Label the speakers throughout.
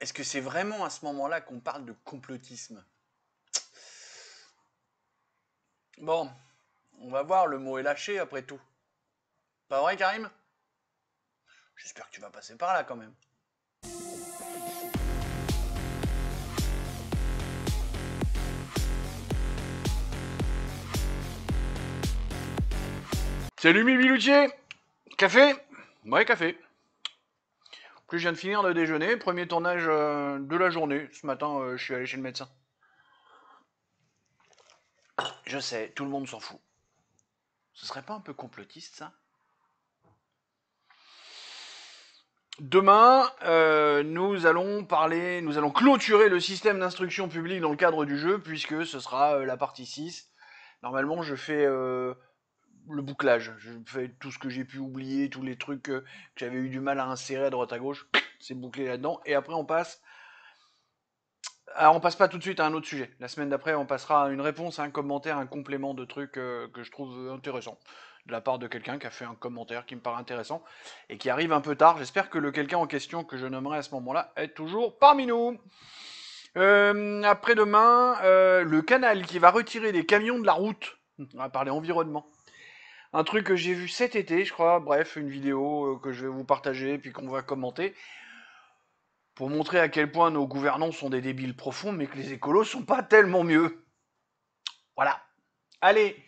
Speaker 1: est-ce que c'est vraiment à ce moment-là qu'on parle de complotisme? Bon, on va voir, le mot est lâché après tout. Pas vrai, Karim? J'espère que tu vas passer par là quand même. Salut Mibiloutier. Café? Ouais, café. En plus, je viens de finir de déjeuner. Premier tournage de la journée. Ce matin, je suis allé chez le médecin. Je sais, tout le monde s'en fout. Ce serait pas un peu complotiste, ça? Demain, nous allons clôturer le système d'instruction publique dans le cadre du jeu, puisque ce sera la partie 6. Normalement, je fais le bouclage. Je fais tout ce que j'ai pu oublier, tous les trucs que j'avais eu du mal à insérer à droite à gauche. C'est bouclé là-dedans. Et après, on passe. Alors, on passe pas tout de suite à un autre sujet. La semaine d'après, on passera à une réponse, un commentaire, un complément de trucs que je trouve intéressant. De la part de quelqu'un qui a fait un commentaire qui me paraît intéressant et qui arrive un peu tard. J'espère que le quelqu'un en question que je nommerai à ce moment-là est toujours parmi nous. Après-demain, le canal qui va retirer les camions de la route. On va parler environnement. Un truc que j'ai vu cet été, je crois. Bref, une vidéo que je vais vous partager puis qu'on va commenter pour montrer à quel point nos gouvernants sont des débiles profonds, mais que les écolos sont pas tellement mieux. Voilà. Allez.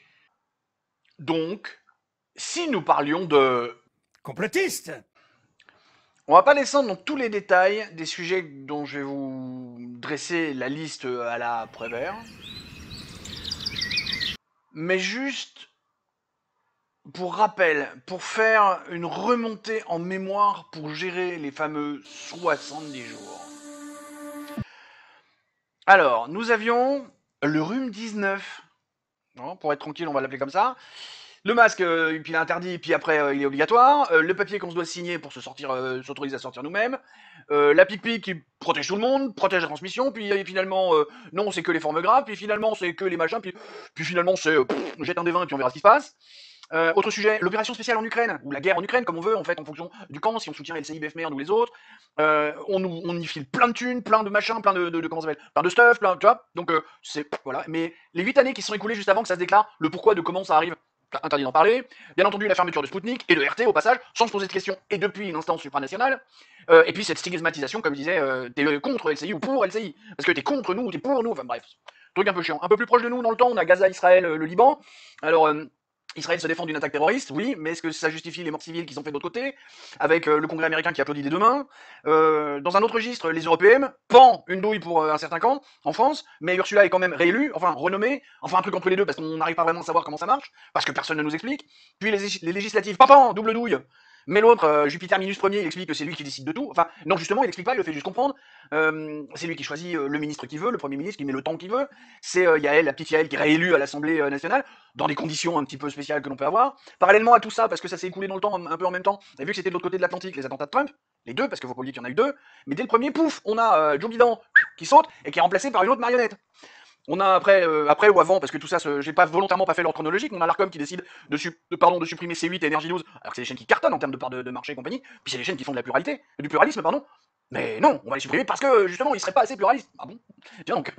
Speaker 1: Donc, si nous parlions de...
Speaker 2: Complotiste.
Speaker 1: On va pas descendre dans tous les détails des sujets dont je vais vous dresser la liste à la Prévert, mais juste pour rappel, pour faire une remontée en mémoire pour gérer les fameux 70 jours. Alors, nous avions le rhume 19. Non, pour être tranquille, on va l'appeler comme ça. Le masque, puis il est interdit, puis après il est obligatoire. Le papier qu'on se doit signer pour s'autoriser à sortir nous-mêmes. La pique-pique qui protège tout le monde, protège la transmission. Puis finalement, non, c'est que les formes graves. Puis finalement, c'est que les machins. Puis finalement, c'est jette un des 20 et puis on verra ce qui se passe. Autre sujet, l'opération spéciale en Ukraine, ou la guerre en Ukraine, comme on veut, en fait, en fonction du camp, si on soutient LCI, BFMerd ou les autres. On y file plein de thunes, plein de machins, plein de comment ça s'appelle, plein de stuff, plein, tu vois. Donc, c'est, voilà. Mais les 8 années qui se sont écoulées juste avant que ça se déclare, le pourquoi de comment ça arrive, interdit d'en parler. Bien entendu, la fermeture de Spoutnik et de RT au passage, sans se poser de questions, et depuis une instance supranationale. Et puis cette stigmatisation, comme je disais, t'es contre LCI ou pour LCI, parce que t'es contre nous ou t'es pour nous, enfin bref. Truc un peu chiant. Un peu plus proche de nous dans le temps, on a Gaza, Israël, le Liban. Alors, Israël se défend d'une attaque terroriste, oui, mais est-ce que ça justifie les morts civiles qui sont faites de l'autre côté, avec le Congrès américain qui applaudit des deux mains. Dans un autre registre, les européennes, pan, une douille pour un certain camp, en France, mais Ursula est quand même réélue, enfin renommée, enfin un truc entre les deux parce qu'on n'arrive pas vraiment à savoir comment ça marche, parce que personne ne nous explique. Puis les législatives, pan, double douille. Mais l'autre, Jupiter Minus Premier, il explique que c'est lui qui décide de tout. Enfin, non, justement, il explique pas, il le fait juste comprendre. C'est lui qui choisit le ministre qu'il veut, le Premier ministre qui met le temps qu'il veut. C'est Yael, la petite Yael, qui est réélue à l'Assemblée nationale, dans des conditions un petit peu spéciales que l'on peut avoir. Parallèlement à tout ça, parce que ça s'est écoulé dans le temps, un peu en même temps, et vu que c'était de l'autre côté de l'Atlantique, les attentats de Trump, les deux, parce qu'il faut pas oublier qu'il y en a eu deux, mais dès le premier, pouf, on a Joe Biden qui saute et qui est remplacé par une autre marionnette. On a après ou avant, parce que tout ça, j'ai pas volontairement pas fait l'ordre chronologique, on a l'Arcom qui décide de supprimer C8 et Energy 12, alors que c'est des chaînes qui cartonnent en termes de part de marché et compagnie, puis c'est des chaînes qui font de la pluralité, du pluralisme, pardon. Mais non, on va les supprimer parce que justement, ils seraient pas assez pluralistes. Ah bon? Tiens donc.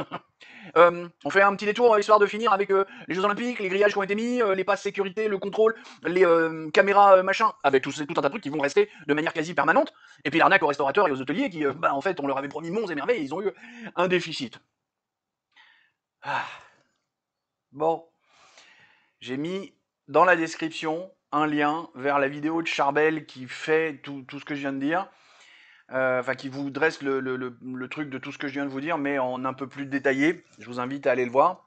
Speaker 1: On fait un petit détour histoire de finir avec les Jeux Olympiques, les grillages qui ont été mis, les passes sécurité, le contrôle, les caméras machin, avec tout un tas de trucs qui vont rester de manière quasi permanente. Et puis l'arnaque aux restaurateurs et aux hôteliers qui, en fait, on leur avait promis monts et merveilles, ils ont eu un déficit. Ah. Bon, j'ai mis dans la description un lien vers la vidéo de Charbel qui fait tout ce que je viens de dire. Enfin, qui vous dresse le truc de tout ce que je viens de vous dire, mais en un peu plus détaillé. Je vous invite à aller le voir.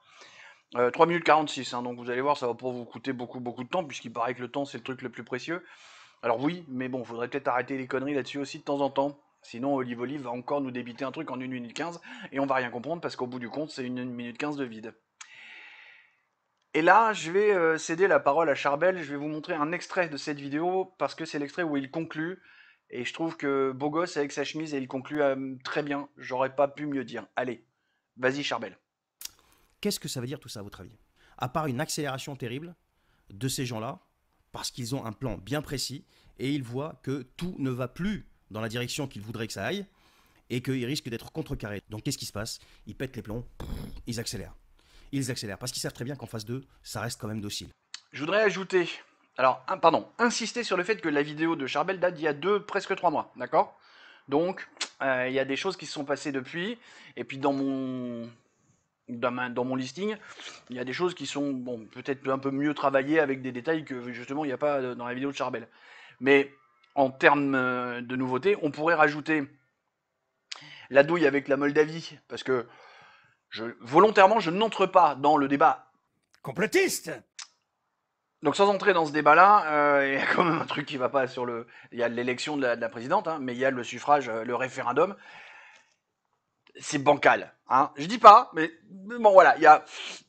Speaker 1: 3 minutes 46, hein, donc vous allez voir, ça va pas vous coûter beaucoup de temps, puisqu'il paraît que le temps c'est le truc le plus précieux. Alors oui, mais bon, faudrait peut-être arrêter les conneries là-dessus aussi de temps en temps. Sinon, Olive va encore nous débiter un truc en 1 minute 15, et on va rien comprendre, parce qu'au bout du compte, c'est 1 minute 15 de vide. Et là, je vais céder la parole à Charbel, je vais vous montrer un extrait de cette vidéo, parce que c'est l'extrait où il conclut, et je trouve que beau gosse avec sa chemise, et il conclut très bien, j'aurais pas pu mieux dire. Allez, vas-y Charbel.
Speaker 2: Qu'est-ce que ça veut dire tout ça à votre avis? À part une accélération terrible de ces gens-là, parce qu'ils ont un plan bien précis, et ils voient que tout ne va plus dans la direction qu'ils voudraient que ça aille, et qu'ils risquent d'être contrecarrés. Donc qu'est-ce qui se passe? Ils pètent les plombs, ils accélèrent. Ils accélèrent parce qu'ils savent très bien qu'en phase 2, ça reste quand même docile.
Speaker 1: Je voudrais ajouter, insister sur le fait que la vidéo de Charbel date d'il y a presque 3 mois, d'accord? Donc, il y a des choses qui se sont passées depuis, et puis dans mon listing, il y a des choses qui sont bon, peut-être un peu mieux travaillées avec des détails que justement il n'y a pas dans la vidéo de Charbel. Mais en termes de nouveautés, on pourrait rajouter la douille avec la Moldavie, parce que volontairement, je n'entre pas dans le débat.
Speaker 3: Complotiste.
Speaker 1: Donc sans entrer dans ce débat-là, il y a quand même un truc qui va pas sur le... Il y a l'élection de la présidente, hein, mais il y a le suffrage, le référendum. C'est bancal. Hein. Je dis pas, mais bon voilà, il y a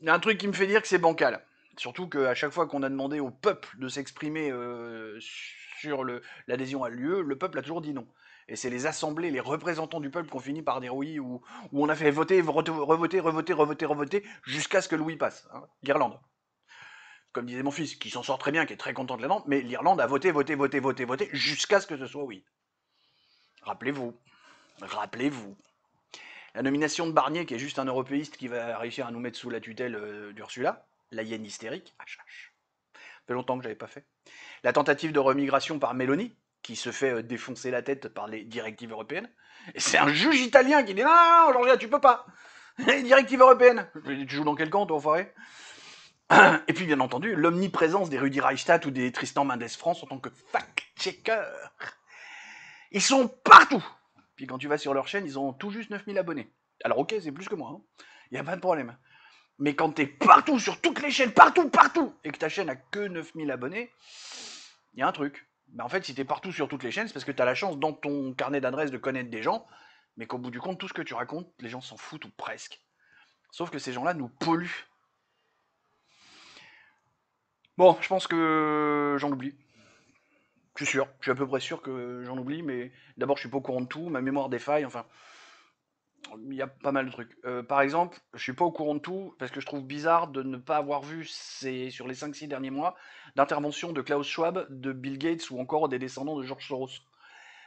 Speaker 1: un truc qui me fait dire que c'est bancal. Surtout qu'à chaque fois qu'on a demandé au peuple de s'exprimer sur l'adhésion à l'UE, le peuple a toujours dit non. Et c'est les assemblées, les représentants du peuple qui ont fini par dire oui, ou on a fait voter, revoter, jusqu'à ce que le oui passe. Hein. L'Irlande. Comme disait mon fils, qui s'en sort très bien, qui est très content de l'Irlande, mais l'Irlande a voté, jusqu'à ce que ce soit oui. Rappelez-vous. La nomination de Barnier, qui est juste un européiste qui va réussir à nous mettre sous la tutelle d'Ursula, la hyène hystérique, ça fait longtemps que j'avais pas fait. La tentative de remigration par Meloni, qui se fait défoncer la tête par les directives européennes. Et c'est un juge italien qui dit non, Georgia, tu peux pas. Les directives européennes. Tu joues dans quel camp, toi, enfoiré? Et puis, bien entendu, l'omniprésence des Rudi Reichstadt ou des Tristan Mendes France en tant que fact-checker. Ils sont partout. Puis quand tu vas sur leur chaîne, ils ont tout juste 9000 abonnés. Alors ok, c'est plus que moi, il n'y a pas de problème. Mais quand t'es partout, sur toutes les chaînes, partout, et que ta chaîne a que 9000 abonnés, il y a un truc. Ben en fait, si t'es partout sur toutes les chaînes, c'est parce que t'as la chance dans ton carnet d'adresses de connaître des gens, mais qu'au bout du compte, tout ce que tu racontes, les gens s'en foutent ou presque. Sauf que ces gens-là nous polluent. Bon, je pense que j'en oublie. Je suis sûr, je suis à peu près sûr que j'en oublie, mais d'abord je suis pas au courant de tout, ma mémoire défaille, enfin, il y a pas mal de trucs. Par exemple, je suis pas au courant de tout, parce que je trouve bizarre de ne pas avoir vu, sur les 5-6 derniers mois, d'intervention de Klaus Schwab, de Bill Gates ou encore des descendants de George Soros.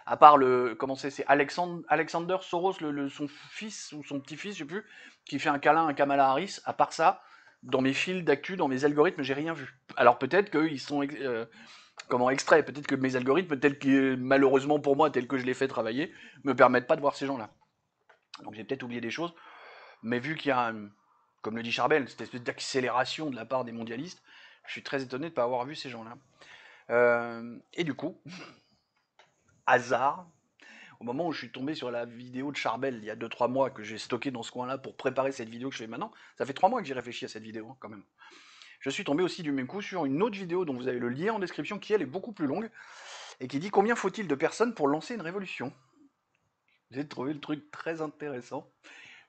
Speaker 1: À part comment c'est Alexander Soros, son fils ou son petit-fils, je sais plus, qui fait un câlin à Kamala Harris. À part ça, dans mes fils d'actu, dans mes algorithmes, j'ai rien vu. Alors peut-être qu'ils sont extraits, peut-être que mes algorithmes, tels que malheureusement pour moi, tels que je les fais travailler, me permettent pas de voir ces gens-là. Donc j'ai peut-être oublié des choses, mais vu qu'il y a, comme le dit Charbel, cette espèce d'accélération de la part des mondialistes, je suis très étonné de ne pas avoir vu ces gens-là. Et du coup, hasard, au moment où je suis tombé sur la vidéo de Charbel il y a 2-3 mois que j'ai stocké dans ce coin-là pour préparer cette vidéo que je fais maintenant, ça fait 3 mois que j'ai réfléchi à cette vidéo hein, quand même. Je suis tombé aussi du même coup sur une autre vidéo dont vous avez le lien en description qui elle est beaucoup plus longue et qui dit combien faut-il de personnes pour lancer une révolution. J'ai trouvé le truc très intéressant.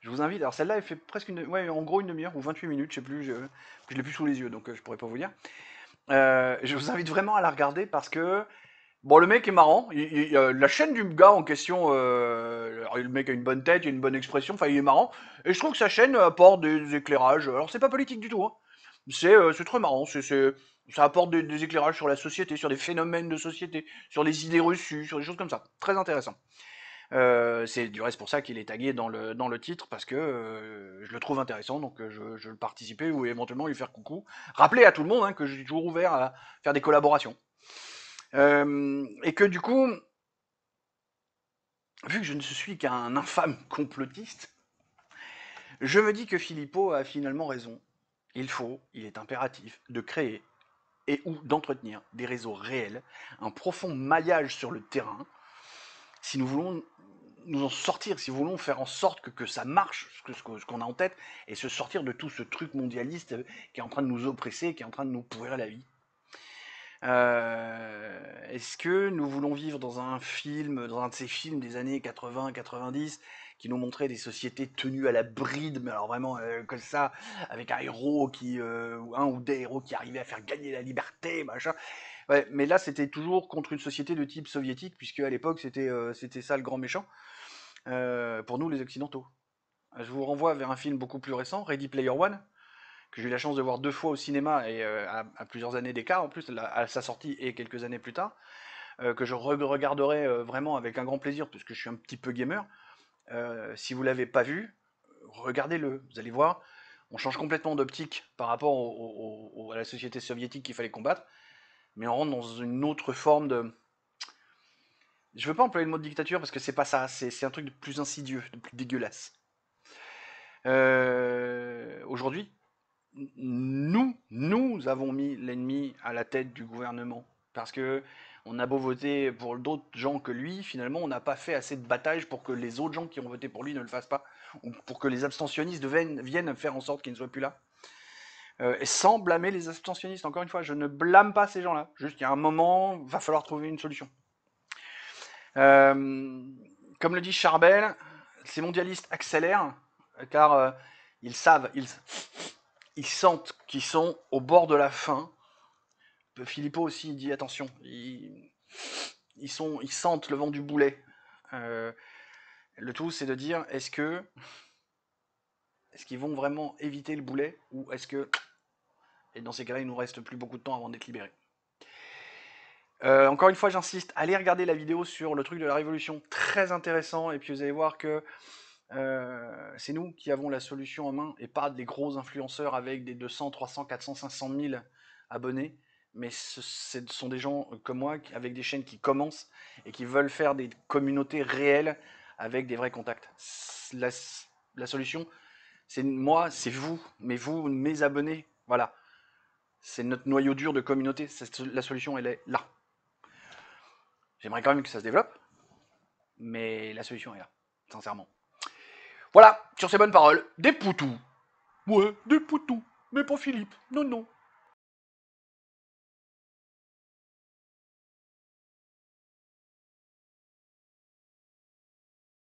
Speaker 1: Je vous invite, alors celle-là elle fait presque en gros une demi-heure ou 28 minutes, je sais plus, je l'ai plus sous les yeux donc je pourrais pas vous dire. Je vous invite vraiment à la regarder parce que bon, le mec est marrant. La chaîne du gars en question, le mec a une bonne tête, il a une bonne expression, enfin il est marrant. Et je trouve que sa chaîne apporte des éclairages. Alors c'est pas politique du tout, hein. C'est très marrant. Ça apporte des éclairages sur la société, sur des phénomènes de société, sur des idées reçues, sur des choses comme ça. Très intéressant. C'est du reste pour ça qu'il est tagué dans le titre, parce que je le trouve intéressant, donc je le participer ou éventuellement lui faire coucou. Rappelez à tout le monde hein, que je suis toujours ouvert à faire des collaborations. Et que du coup, vu que je ne suis qu'un infâme complotiste, je me dis que Philippot a finalement raison. Il est impératif de créer et ou d'entretenir des réseaux réels, un profond maillage sur le terrain, si nous voulons nous en sortir, si nous voulons faire en sorte que ça marche, ce qu'on a en tête, et se sortir de tout ce truc mondialiste qui est en train de nous oppresser, qui est en train de nous pourrir la vie. Est-ce que nous voulons vivre dans un de ces films des années 80-90 qui nous montrait des sociétés tenues à la bride, mais alors vraiment comme ça, avec un héros un ou des héros qui arrivaient à faire gagner la liberté, machin. Ouais, mais là c'était toujours contre une société de type soviétique, puisque à l'époque c'était ça le grand méchant, pour nous les occidentaux. Je vous renvoie vers un film beaucoup plus récent, Ready Player One, que j'ai eu la chance de voir 2 fois au cinéma et à plusieurs années d'écart en plus, à sa sortie et quelques années plus tard, que je regarderai vraiment avec un grand plaisir puisque je suis un petit peu gamer. Si vous l'avez pas vu, regardez-le. Vous allez voir, on change complètement d'optique par rapport à la société soviétique qu'il fallait combattre, mais on rentre dans une autre forme de... Je veux pas employer le mot de dictature parce que c'est pas ça, c'est un truc de plus insidieux, de plus dégueulasse. Aujourd'hui, nous avons mis l'ennemi à la tête du gouvernement. Parce que on a beau voter pour d'autres gens que lui, finalement, on n'a pas fait assez de bataille pour que les autres gens qui ont voté pour lui ne le fassent pas. Ou pour que les abstentionnistes viennent faire en sorte qu'ils ne soient plus là. Et sans blâmer les abstentionnistes, encore une fois, je ne blâme pas ces gens-là. Juste, il y a un moment, va falloir trouver une solution. Comme le dit Charbel, ces mondialistes accélèrent, car ils savent, ils sentent qu'ils sont au bord de la fin. Philippot aussi dit attention, ils sentent le vent du boulet. Le tout, c'est de dire est-ce qu'ils vont vraiment éviter le boulet ou est-ce que, et dans ces cas-là, il nous reste plus beaucoup de temps avant d'être libérés. Encore une fois, j'insiste, allez regarder la vidéo sur le truc de la révolution, très intéressant, et puis vous allez voir que c'est nous qui avons la solution en main, et pas des gros influenceurs avec des 200, 300, 400, 500 000 abonnés, mais ce sont des gens comme moi, avec des chaînes qui commencent, et qui veulent faire des communautés réelles, avec des vrais contacts. La solution, c'est moi, c'est vous, mes abonnés, voilà. C'est notre noyau dur de communauté, la solution, elle est là. J'aimerais quand même que ça se développe, mais la solution est là, sincèrement. Voilà, sur ces bonnes paroles, des poutous. Ouais, des poutous, mais pas Philippe, non, non.